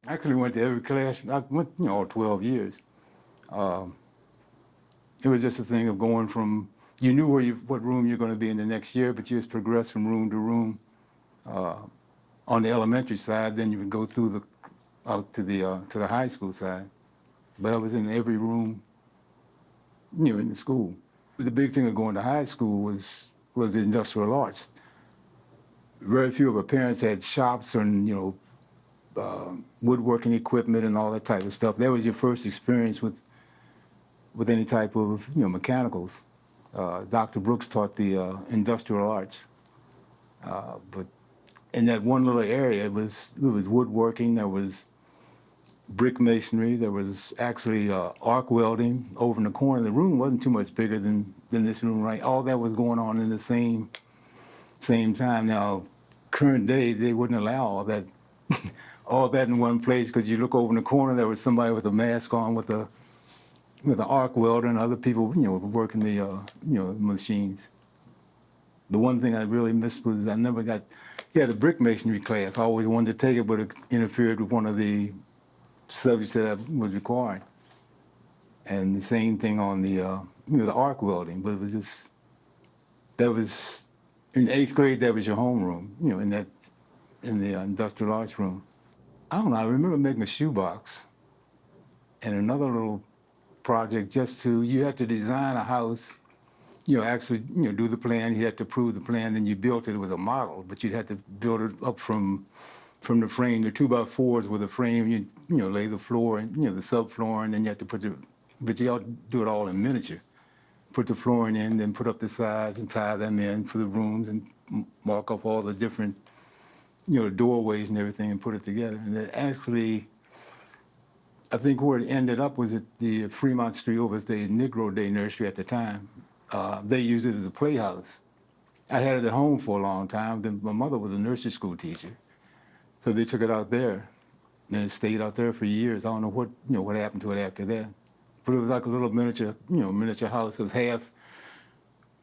I actually went to every class. I went, all 12 years. Um, it was just a thing of going from, you knew what room you're going to be in the next year, but you just progressed from room to room. Uh, on the elementary side, then you would go through out to the high school side. But I was in every room, in the school. The big thing of going to high school was the industrial arts. Very few of our parents had shops and woodworking equipment and all that type of stuff. That was your first experience with any type of mechanicals. Dr. Brooks taught the industrial arts, but in that one little area, it was woodworking. There was brick masonry. There was actually arc welding over in the corner. The room wasn't too much bigger than this room, right? All that was going on in the same time. Now, current day, they wouldn't allow all that all that in one place, because you look over in the corner, there was somebody with a mask on with an arc welder, and other people, working the machines. The one thing I really missed was I never got, yeah, the brick masonry class. I always wanted to take it, but it interfered with one of the subjects that I was required. And the same thing on the arc welding, but it was just, that was, in eighth grade, that was your homeroom, in the industrial arts room. I don't know, I remember making a shoebox and another little project you had to design a house, actually, do the plan, you had to prove the plan, then you built it with a model, but you'd have to build it up from the frame, the 2x4s with a frame, lay the floor and, the subfloor, and then you have to but you ought to do it all in miniature. Put the flooring in, then put up the sides and tie them in for the rooms and mark off all the different, doorways and everything and put it together. And it actually, I think where it ended up was at the Fremont Street, was the Negro Day nursery at the time. They used it as a playhouse. I had it at home for a long time. Then my mother was a nursery school teacher, so they took it out there, and it stayed out there for years. I don't know what happened to it after that, but it was like a little miniature house. It was half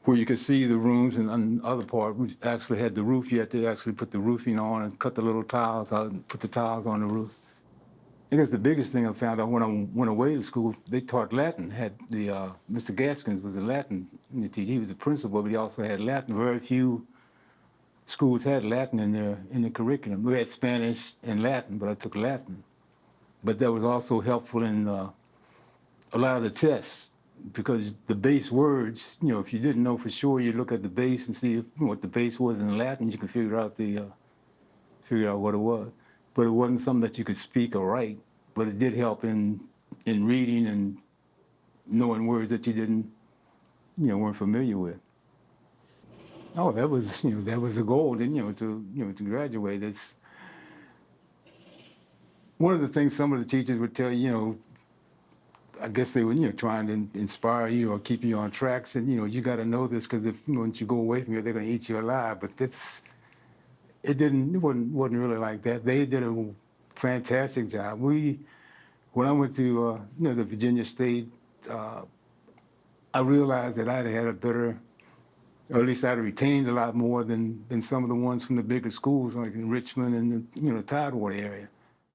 where you could see the rooms, and the other part we actually had the roof. You had to actually put the roofing on and cut the little tiles out and put the tiles on the roof. I guess the biggest thing I found out when I went away to school, they taught Latin. Had the Mr. Gaskins was a Latin teacher. He was a principal, but he also had Latin. Very few schools had Latin in the curriculum. We had Spanish and Latin, but I took Latin. But that was also helpful in a lot of the tests, because the base words, if you didn't know for sure, you look at the base and see what the base was in Latin. You could figure out what it was. But it wasn't something that you could speak or write. But it did help in reading and knowing words that you weren't familiar with. Oh, that was the goal, then, to graduate. It's one of the things some of the teachers would tell you, I guess they were, trying to inspire you or keep you on track. Said, you got to know this, because if once you go away from here, they're going to eat you alive. But it wasn't really like that. They did a fantastic job. When I went to the Virginia State, I realized that I'd had a better, or at least I'd retained a lot more than some of the ones from the bigger schools, like in Richmond and the Tidewater area.